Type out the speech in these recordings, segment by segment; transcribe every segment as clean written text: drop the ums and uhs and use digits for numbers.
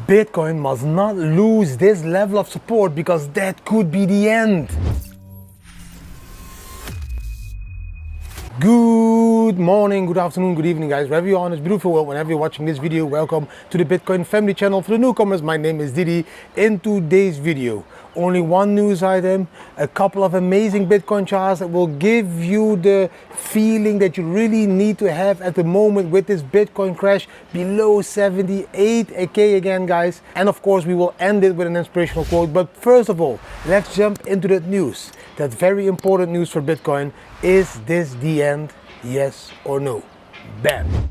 Bitcoin must not lose this level of support because that could be the end. Good morning, good afternoon, good evening guys, wherever you are in this beautiful world, whenever you're watching this video, welcome to the Bitcoin family channel. For the newcomers, my name is Didi. In today's video, only one news item, a couple of amazing Bitcoin charts that will give you the feeling that you really need to have at the moment with this Bitcoin crash below 78k again guys. And of course we will end it with an inspirational quote, but first of all, let's jump into that news. That very important news for Bitcoin. Is this the end? Yes or no? Bam!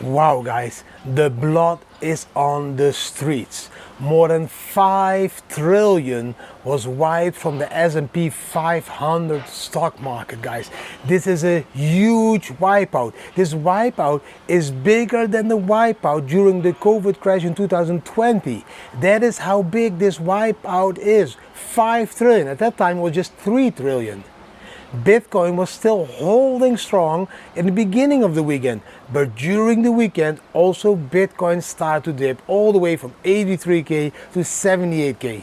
Wow guys, the blood is on the streets. More than 5 trillion was wiped from the S&P 500 stock market, guys. This is a huge wipeout. This wipeout is bigger than the wipeout during the COVID crash in 2020. That is how big this wipeout is. 5 trillion. At that time it was just 3 trillion. Bitcoin was still holding strong in the beginning of the weekend, but during the weekend also Bitcoin started to dip all the way from 83k to 78k.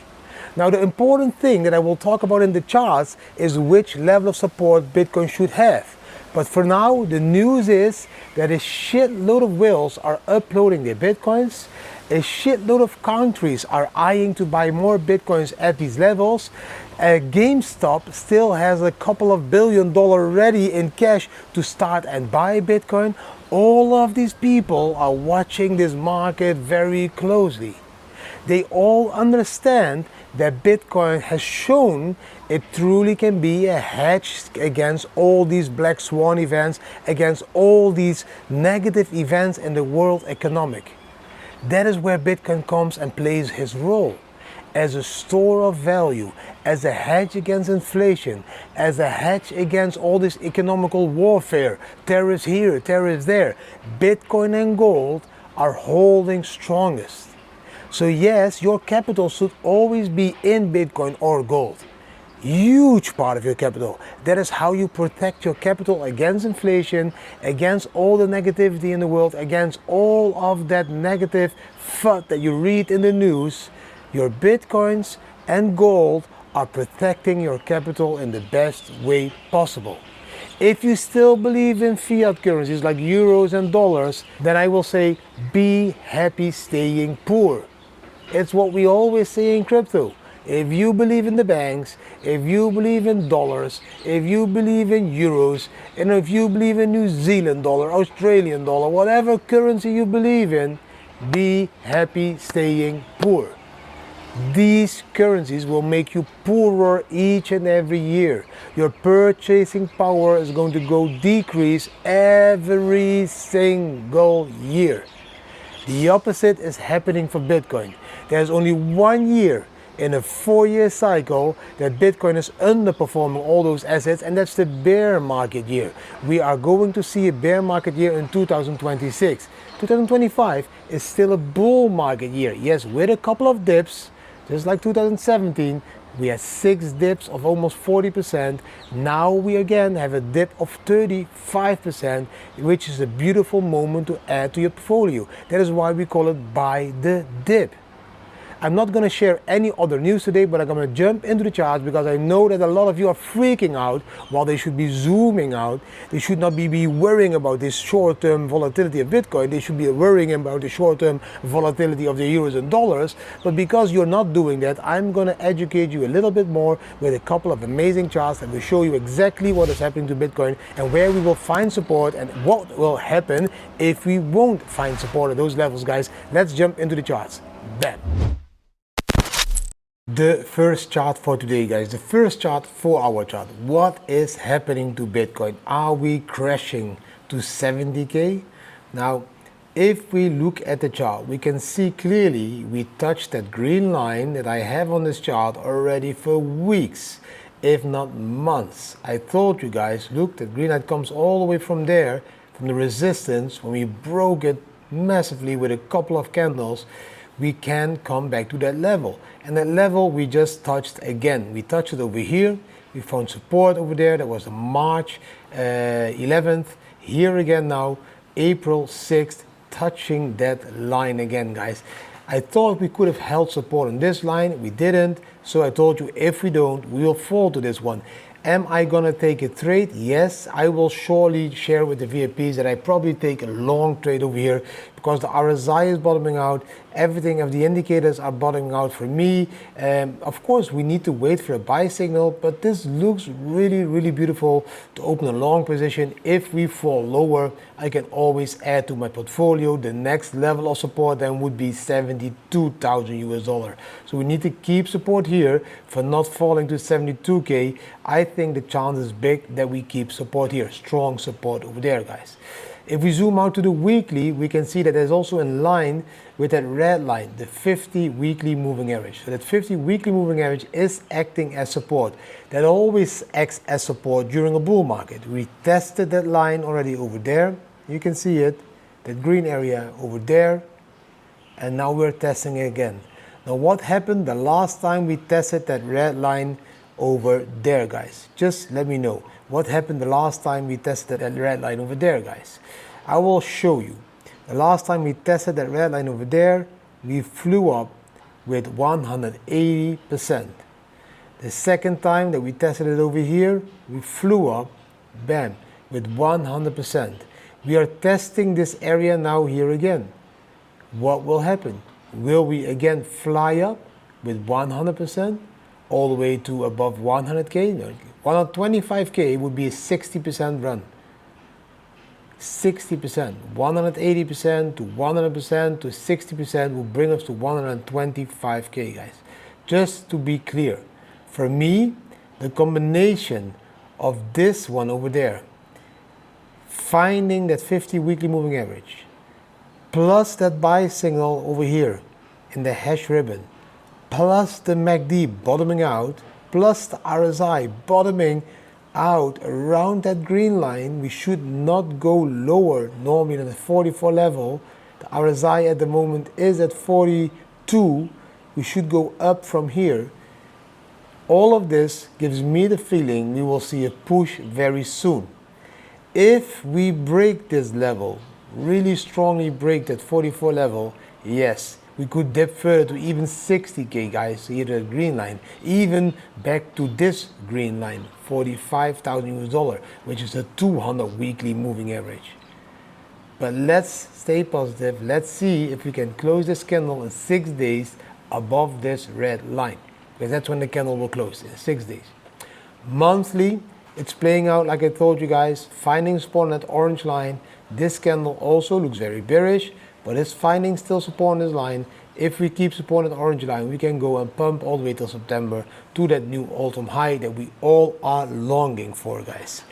Now the important thing that I will talk about in the charts is which level of support Bitcoin should have. But for now, the news is that a shitload of whales are uploading their Bitcoins. A shitload of countries are eyeing to buy more Bitcoins at these levels. GameStop still has a couple of $1 billion ready in cash to start and buy Bitcoin. All of these people are watching this market very closely. They all understand that Bitcoin has shown it truly can be a hedge against all these black swan events, against all these negative events in the world economic. That is where Bitcoin comes and plays his role. As a store of value, as a hedge against inflation, as a hedge against all this economical warfare, tariffs here, tariffs there. Bitcoin and gold are holding strongest. So yes, your capital should always be in Bitcoin or gold. Huge part of your capital. That is how you protect your capital against inflation, against all the negativity in the world, against all of that negative FUD that you read in the news. Your Bitcoins and gold are protecting your capital in the best way possible. If you still believe in fiat currencies like euros and dollars, then I will say be happy staying poor. It's what we always say in crypto. If you believe in the banks, if you believe in dollars, if you believe in euros, and if you believe in New Zealand dollar, Australian dollar, whatever currency you believe in, be happy staying poor. These currencies will make you poorer each and every year. Your purchasing power is going to go decrease every single year. The opposite is happening for Bitcoin. There's only 1 year in a 4-year cycle that Bitcoin is underperforming all those assets, and that's the bear market year. We are going to see a bear market year in 2026. 2025 is still a bull market year. Yes, with a couple of dips, just like 2017, we had 6 dips of almost 40%. Now we again have a dip of 35%, which is a beautiful moment to add to your portfolio. That is why we call it buy the dip. I'm not going to share any other news today, but I'm going to jump into the charts because I know that a lot of you are freaking out while they should be zooming out. They should not be worrying about this short-term volatility of Bitcoin. They should be worrying about the short-term volatility of the euros and dollars. But because you're not doing that, I'm going to educate you a little bit more with a couple of amazing charts that will show you exactly what is happening to Bitcoin and where we will find support and what will happen if we won't find support at those levels, guys. Let's jump into the charts. Bam! The first chart for today, guys, the first chart, 4-hour chart. What is happening to Bitcoin? Are we crashing to 70k? Now, if we look at the chart, we can see clearly we touched that green line that I have on this chart already for weeks, if not months. I told you guys, look, that green line comes all the way from there, from the resistance. When we broke it massively with a couple of candles, we can come back to that level. And that level we just touched again. We touched it over here. We found support over there. That was the March 11th. Here again now, April 6th, touching that line again, guys. I thought we could have held support on this line. We didn't. So I told you, if we don't, we will fall to this one. Am I going to take a trade? Yes, I will surely share with the VIPs that I probably take a long trade over here because the RSI is bottoming out. Everything of the indicators are bottoming out for me. Of course, we need to wait for a buy signal, but this looks really, really beautiful to open a long position. If we fall lower, I can always add to my portfolio. The next level of support then would be 72,000 US dollar. So we need to keep support here for not falling to 72K. I think the chance is big that we keep support here, strong support over there, guys. If we zoom out to the weekly, we can see that there's also in line with that red line, the 50 weekly moving average. So that 50 weekly moving average is acting as support. That always acts as support during a bull market. We tested that line already over there. You can see it, that green area over there. And now we're testing it again. Now what happened the last time we tested that red line over there, guys? Just let me know. What happened the last time we tested that red line over there, guys? I will show you. The last time we tested that red line over there, we flew up with 180%. The second time that we tested it over here, we flew up, bam, with 100%. We are testing this area now here again. What will happen? Will we again fly up with 100% all the way to above 100K? No, 125K would be a 60% run. 60%, 180% to 100% to 60% will bring us to 125K, guys. Just to be clear, for me, the combination of this one over there, finding that 50 weekly moving average, plus that buy signal over here in the hash ribbon, plus the MACD bottoming out, plus the RSI bottoming out around that green line, we should not go lower normally than the 44 level. The RSI at the moment is at 42. We should go up from here. All of this gives me the feeling we will see a push very soon. If we break this level, really strongly break that 44 level, yes, we could dip further to even 60K, guys, here the green line, even back to this green line, 45,000 US dollar, which is a 200 weekly moving average. But let's stay positive. Let's see if we can close this candle in 6 days above this red line, because that's when the candle will close, in 6 days. Monthly, it's playing out like I told you guys, finding support on that orange line. This candle also looks very bearish, but it's finding still support on this line. If we keep supporting the orange line, we can go and pump all the way till September to that new all-time high that we all are longing for, guys.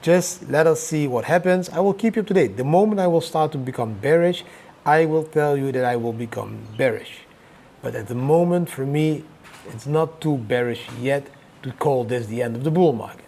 Just let us see what happens. I will keep you up to date. The moment I will start to become bearish, I will tell you that I will become bearish. But at the moment, for me, it's not too bearish yet to call this the end of the bull market.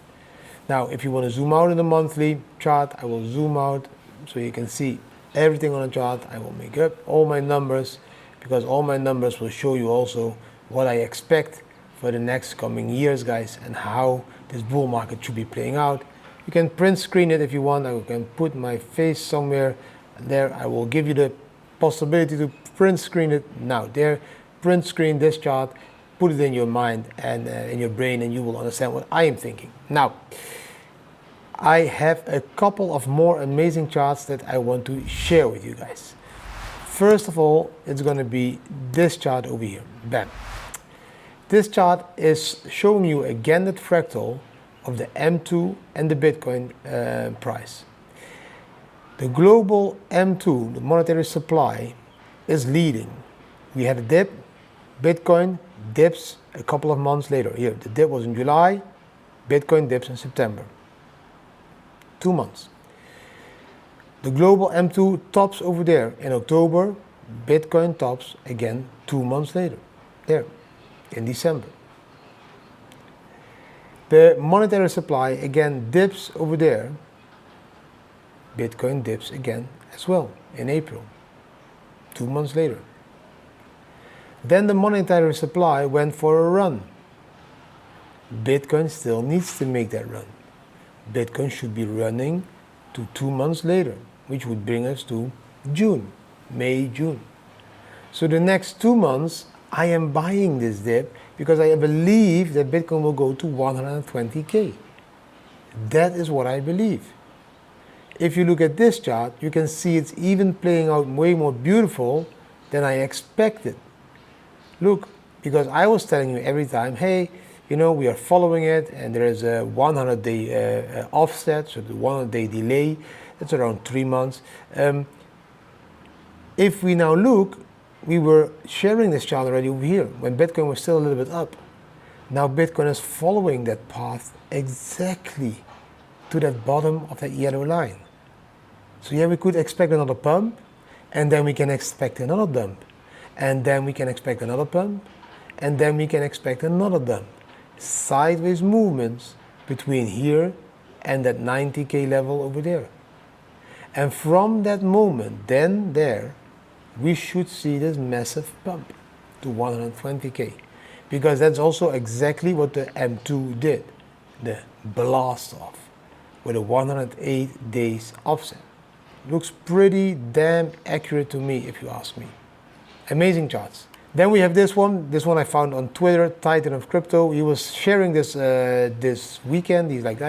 Now, if you want to zoom out in the monthly chart, I will zoom out so you can see everything on the chart. I will make up all my numbers, because all my numbers will show you also what I expect for the next coming years, guys, and how this bull market should be playing out. You can print screen it if you want. I can put my face somewhere there. I will give you the possibility to print screen it now. There, print screen this chart, put it in your mind and in your brain, and you will understand what I am thinking. Now, I have a couple of more amazing charts that I want to share with you guys. First of all, it's going to be this chart over here. Bam. This chart is showing you again that fractal of the M2 and the Bitcoin price. The global M2, the monetary supply, is leading. We had a dip, Bitcoin dips a couple of months later. Here, the dip was in July, Bitcoin dips in September. 2 months. The global M2 tops over there in October, Bitcoin tops again 2 months later, there, in December. The monetary supply again dips over there, Bitcoin dips again as well in April, 2 months later. Then the monetary supply went for a run. Bitcoin still needs to make that run. Bitcoin should be running to 2 months later, which would bring us to June. May, June. So the next 2 months, I am buying this dip because I believe that Bitcoin will go to 120K. That is what I believe. If you look at this chart, you can see it's even playing out way more beautiful than I expected. Look, because I was telling you every time, hey, you know, we are following it, and there is a 100-day offset, so the 100-day delay. That's around 3 months. If we now look, we were sharing this chart already over here when Bitcoin was still a little bit up. Now Bitcoin is following that path exactly to that bottom of that yellow line. So yeah, we could expect another pump, and then we can expect another dump, and then we can expect another pump, and then we can expect another dump. Sideways movements between here and that 90K level over there. And from that moment, then there, we should see this massive pump to 120K. Because that's also exactly what the M2 did, the blast off, with a 108 days offset. Looks pretty damn accurate to me, if you ask me. Amazing charts. Then we have this one. This one I found on Twitter, Titan of Crypto. He was sharing this this weekend. He's like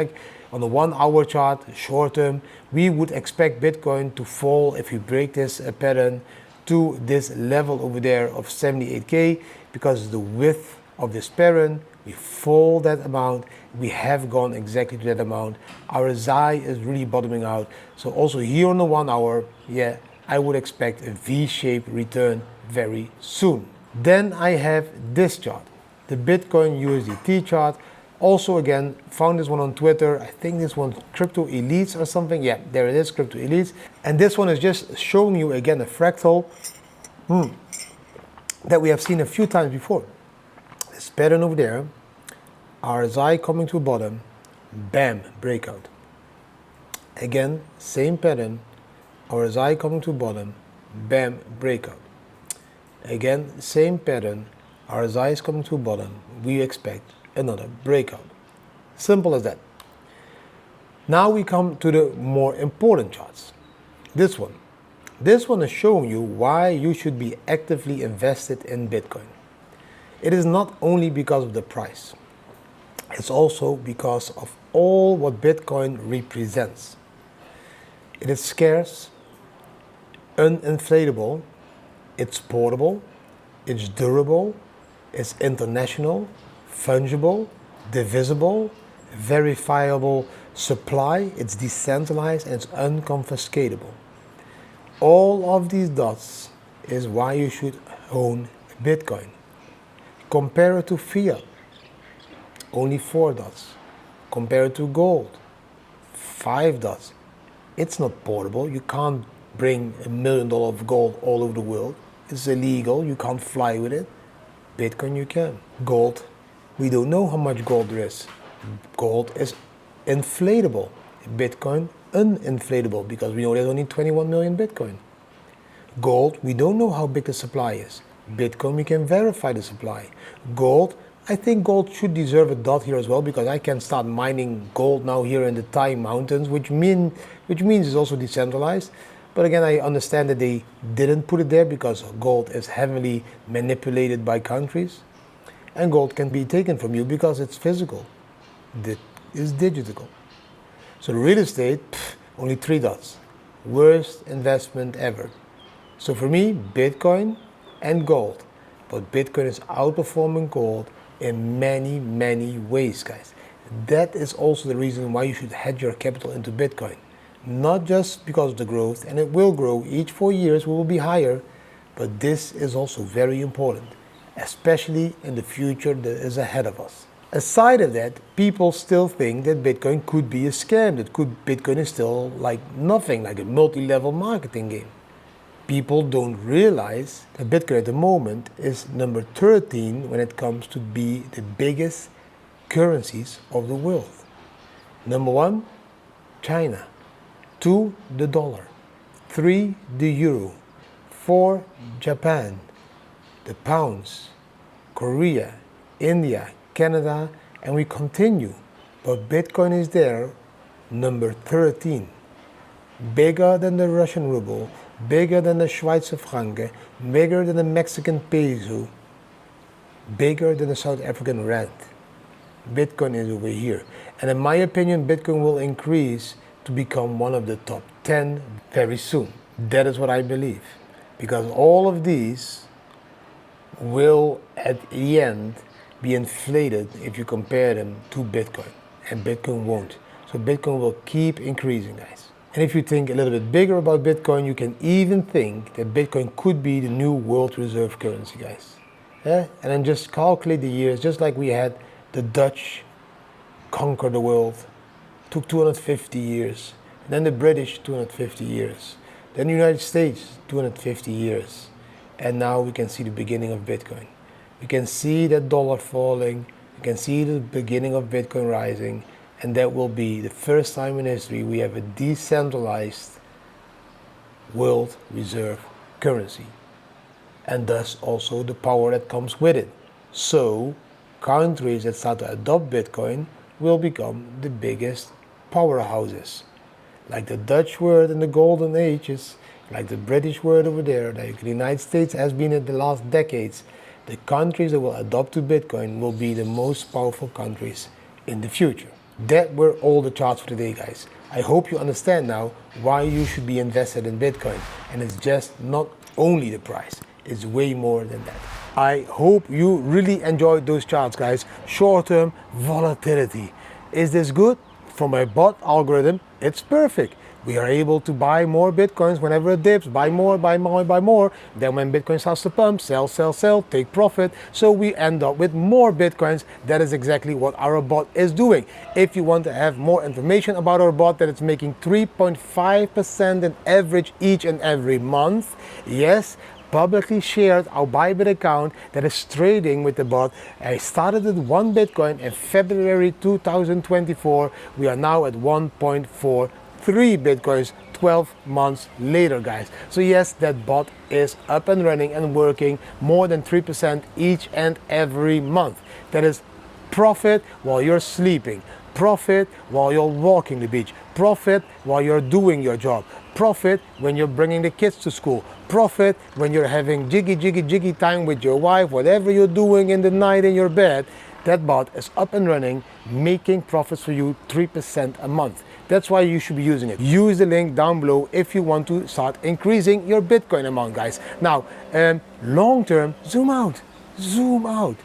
on the 1 hour chart, short term, we would expect Bitcoin to fall if we break this pattern to this level over there of 78K, because the width of this pattern, we fall that amount, we have gone exactly to that amount. Our RSI is really bottoming out. So also here on the 1 hour, yeah, I would expect a V-shaped return very soon. Then I have this chart, the Bitcoin USDT chart. Also again, found this one on Twitter. I think this one's Crypto Elites or something. Yeah, there it is, Crypto Elites. And this one is just showing you again a fractal that we have seen a few times before. This pattern over there, RSI coming to a bottom, bam, breakout. Again, same pattern, RSI coming to a bottom, bam, breakout. Again, same pattern, RSI is coming to a bottom, we expect another breakout. Simple as that. Now we come to the more important charts. This one. This one is showing you why you should be actively invested in Bitcoin. It is not only because of the price. It's also because of all what Bitcoin represents. It is scarce, uninflatable, it's portable, it's durable, it's international, fungible, divisible, verifiable supply, it's decentralized, and it's unconfiscatable. All of these dots is why you should own Bitcoin. Compare it to fiat, only 4 dots. Compare it to gold, 5 dots. It's not portable. You can't bring $1 million of gold all over the world. It's illegal. You can't fly with it. Bitcoin you can. Gold, we don't know how much gold there is. Gold is inflatable. Bitcoin uninflatable, because we know there's only 21 million Bitcoin. Gold, we don't know how big the supply is. Bitcoin, we can verify the supply. Gold, I think gold should deserve a dot here as well, because I can start mining gold now here in the Thai mountains, which means it's also decentralized. But again, I understand that they didn't put it there because gold is heavily manipulated by countries, and gold can be taken from you because it's physical. It is digital. So real estate, only 3 dots. Worst investment ever. So for me, Bitcoin and gold. But Bitcoin is outperforming gold in many, many ways, guys. That is also the reason why you should hedge your capital into Bitcoin. Not just because of the growth, and it will grow. Each 4 years will be higher, but this is also very important, especially in the future that is ahead of us. Aside of that, people still think that Bitcoin could be a scam, that Bitcoin is still like nothing, like a multi-level marketing game. People don't realize that Bitcoin at the moment is number 13 when it comes to be the biggest currencies of the world. Number 1, China. 2, the dollar. 3, the euro. 4, Japan. The pounds. Korea, India, Canada, and we continue. But Bitcoin is there, number 13. Bigger than the Russian ruble, bigger than the Schweizer franc, bigger than the Mexican peso, bigger than the South African rand. Bitcoin is over here. And in my opinion, Bitcoin will increase to become one of the top 10 very soon. That is what I believe. Because all of these will at the end be inflated if you compare them to Bitcoin. And Bitcoin won't. So Bitcoin will keep increasing, guys. And if you think a little bit bigger about Bitcoin, you can even think that Bitcoin could be the new world reserve currency, guys. Yeah? And then just calculate the years, just like we had the Dutch conquer the world. Took 250 years. And then the British, 250 years. Then the United States, 250 years. And now we can see the beginning of Bitcoin. We can see that dollar falling. We can see the beginning of Bitcoin rising. And that will be the first time in history we have a decentralized world reserve currency. And thus also the power that comes with it. So countries that start to adopt Bitcoin will become the biggest powerhouses. Like the Dutch were in the golden ages, like the British were over there, like the United States has been in the last decades. The countries that will adopt to Bitcoin will be the most powerful countries in the future. That were all the charts for today, guys. I hope you understand now why you should be invested in Bitcoin. And it's just not only the price, it's way more than that. I hope you really enjoyed those charts, guys. Short-term volatility. Is this good? For my bot algorithm, it's perfect. We are able to buy more Bitcoins whenever it dips, buy more, buy more, buy more. Then when Bitcoin starts to pump, sell, sell, sell, take profit. So we end up with more Bitcoins. That is exactly what our bot is doing. If you want to have more information about our bot, that it's making 3.5% in average each and every month. Yes, publicly shared our Bybit account that is trading with the bot. I started with 1 Bitcoin in February 2024. We are now at 1.43 Bitcoins 12 months later, guys. So yes, that bot is up and running and working more than 3% each and every month. That is profit while you're sleeping, profit while you're walking the beach, profit while you're doing your job, profit when you're bringing the kids to school, profit when you're having jiggy time with your wife, whatever you're doing in the night in your bed. That bot is up and running, making profits for you 3% a month. That's why you should be using it. Use the link down below if you want to start increasing your Bitcoin amount, guys. Now, long term, zoom out, zoom out.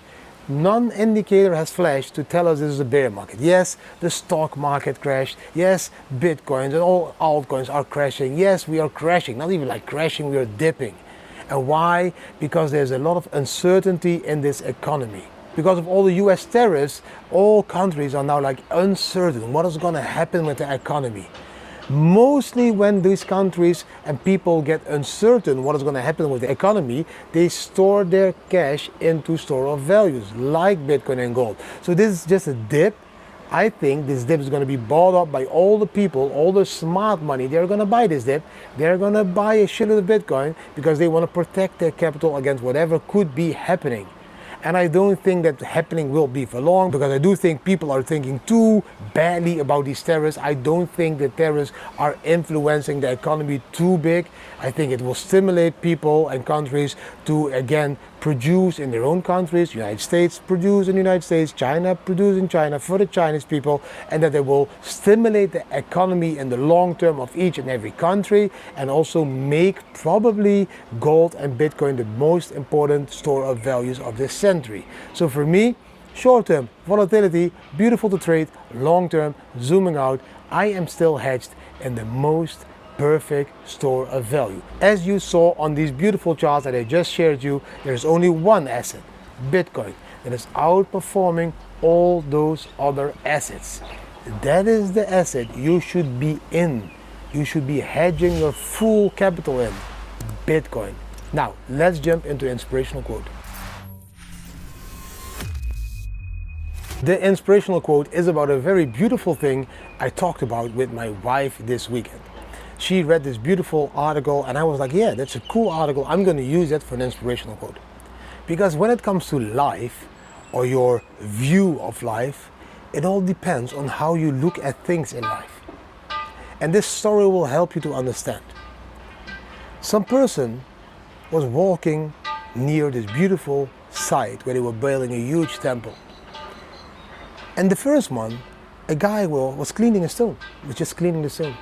Non-indicator has flashed to tell us this is a bear market. Yes, the stock market crashed. Yes, Bitcoins and all altcoins are crashing. Yes, we are crashing. Not even like crashing, we are dipping. And why? Because there's a lot of uncertainty in this economy. Because of all the US tariffs, all countries are now like uncertain. What is going to happen with the economy? Mostly when these countries and people get uncertain what is going to happen with the economy, they store their cash into store of values like Bitcoin and gold. So this is just a dip. I think this dip is going to be bought up by all the people, all the smart money. They're going to buy this dip. They're going to buy a shitload of Bitcoin because they want to protect their capital against whatever could be happening. And I don't think that happening will be for long, because I do think people are thinking too badly about these tariffs. I don't think the tariffs are influencing the economy too big. I think it will stimulate people and countries to again produce in their own countries. United States produce in the United States, China produce in China for the Chinese people, and that they will stimulate the economy in the long term of each and every country, and also make probably gold and Bitcoin the most important store of values of this century. So for me, short term volatility, beautiful to trade. Long term, zooming out, I am still hedged in the most perfect store of value. As you saw on these beautiful charts that I just shared you, there's only one asset, Bitcoin, that is outperforming all those other assets. That is the asset you should be in. You should be hedging your full capital in Bitcoin. Now, let's jump into the inspirational quote. The inspirational quote is about a very beautiful thing I talked about with my wife this weekend. She read this beautiful article and I was like, yeah, that's a cool article. I'm going to use that for an inspirational quote. Because when it comes to life or your view of life, it all depends on how you look at things in life. And this story will help you to understand. Some person was walking near this beautiful site where they were building a huge temple. And the first one, a guy was cleaning a stone, was just cleaning the stone.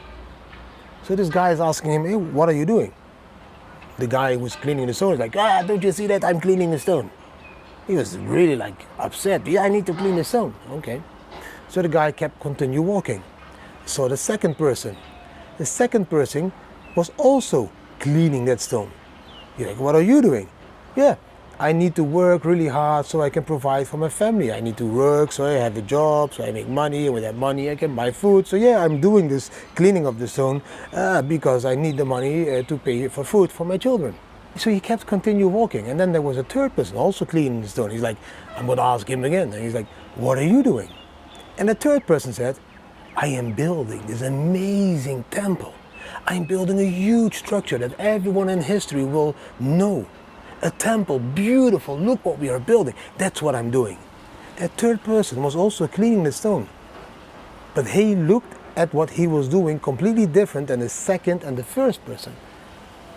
So this guy is asking him, hey, what are you doing? The guy who was cleaning the stone is like, don't you see that I'm cleaning the stone? He was really like upset. Yeah, I need to clean the stone. Okay. So the guy kept continue walking. So the second person was also cleaning that stone. You're like, what are you doing? Yeah, I need to work really hard so I can provide for my family. I need to work so I have a job, so I make money, and with that money I can buy food. So yeah, I'm doing this cleaning of the stone because I need the money to pay for food for my children. So he kept continue walking, and then there was a third person also cleaning the stone. He's like, I'm going to ask him again. And he's like, what are you doing? And the third person said, I am building this amazing temple. I'm building a huge structure that everyone in history will know. A temple, beautiful, look what we are building. That's what I'm doing. That third person was also cleaning the stone. But he looked at what he was doing completely different than the second and the first person.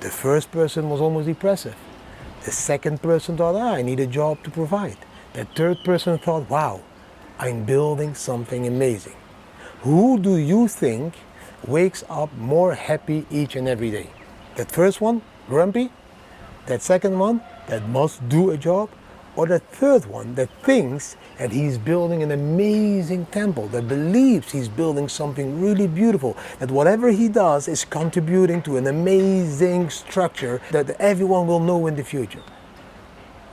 The first person was almost depressive. The second person thought, I need a job to provide. The third person thought, wow, I'm building something amazing. Who do you think wakes up more happy each and every day? That first one, grumpy? That second one, that must do a job? Or the third one that thinks that he's building an amazing temple, that believes he's building something really beautiful, that whatever he does is contributing to an amazing structure that everyone will know in the future?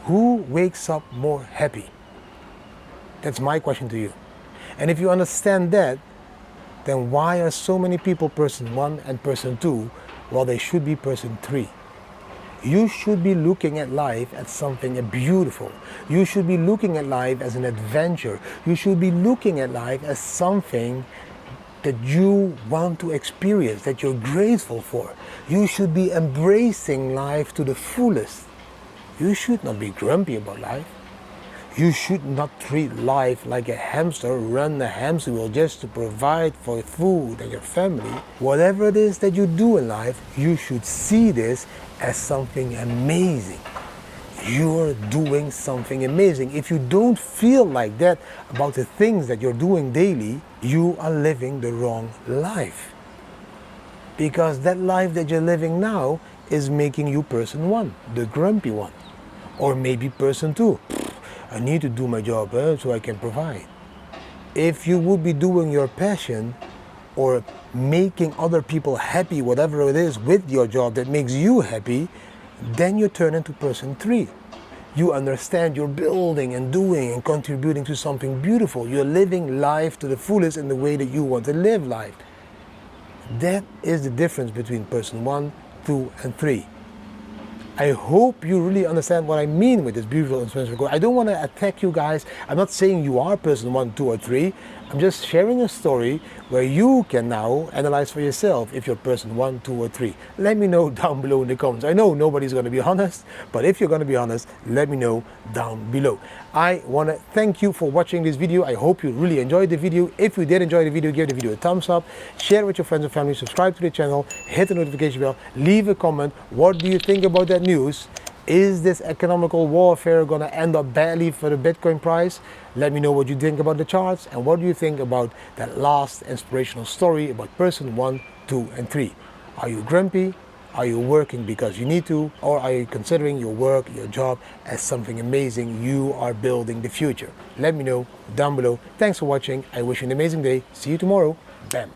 Who wakes up more happy? That's my question to you. And if you understand that, then why are so many people person 1 and person 2 while they should be person 3? You should be looking at life as something beautiful. You should be looking at life as an adventure. You should be looking at life as something that you want to experience, that you're grateful for. You should be embracing life to the fullest. You should not be grumpy about life. You should not treat life like a hamster, run the hamster wheel just to provide for food and your family. Whatever it is that you do in life, you should see this as something amazing. You're doing something amazing. If you don't feel like that about the things that you're doing daily, you are living the wrong life. Because that life that you're living now is making you person 1, the grumpy one. Or maybe person 2. I need to do my job so I can provide. If you would be doing your passion or making other people happy, whatever it is, with your job that makes you happy, then you turn into person 3. You understand you're building and doing and contributing to something beautiful. You're living life to the fullest in the way that you want to live life. That is the difference between person 1, 2, and 3. I hope you really understand what I mean with this beautiful inspiration quote. I don't want to attack you guys. I'm not saying you are person 1, 2, or 3. I'm just sharing a story where you can now analyze for yourself if you're person 1, 2, or 3. Let me know down below in the comments. I know nobody's going to be honest, but if you're going to be honest, let me know down below. I want to thank you for watching this video. I hope you really enjoyed the video. If you did enjoy the video, give the video a thumbs up, share it with your friends and family, subscribe to the channel, hit the notification bell, leave a comment. What do you think about that news? Is this economical warfare going to end up badly for the Bitcoin price? Let me know what you think about the charts, and what do you think about that last inspirational story about person 1, 2, and 3. Are you grumpy? Are you working because you need to? Or are you considering your work, your job as something amazing? You are building the future. Let me know down below. Thanks for watching. I wish you an amazing day. See you tomorrow. Bam.